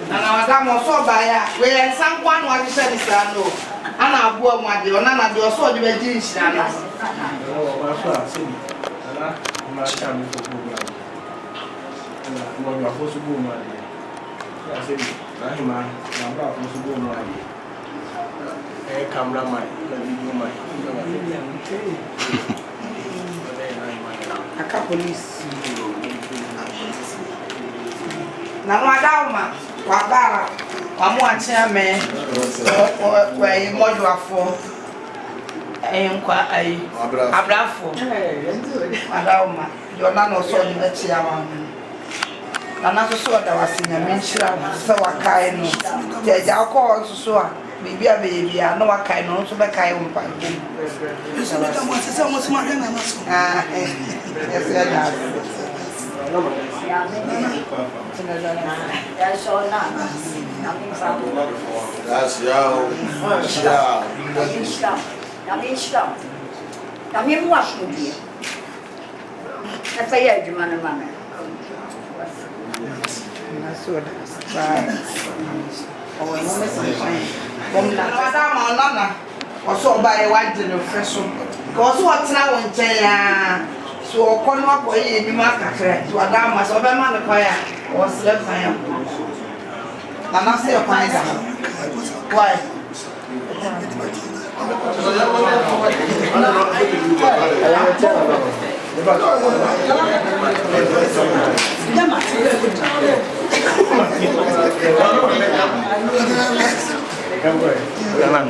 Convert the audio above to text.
na madam so ba ya we sankwa no ade se ni sa no ana abu amu ade ona na de so de be ji nhira no ba so a se ni ana ma cha mi ko ko na mo yo fo su bu mu ade ya se ni na hima na bra fo su bu mu ade cameraman na video man aka police na madam ma wa bara wa mu atia me wa yi mojo afo nkwa ai abrafo madam ma yo na no so ni atia wa na na so da wasinya me nshira se wa kai no je ja ko so a bibia bibia no wa kai no so be kai wo mpa Isso me dá uma sensação muito mais grande na sua. Essa é a also by a white generation. Because what's now on China? So, come up with you, market to a dam as over man or slip fire. I'm not say a pine. Why? Come on.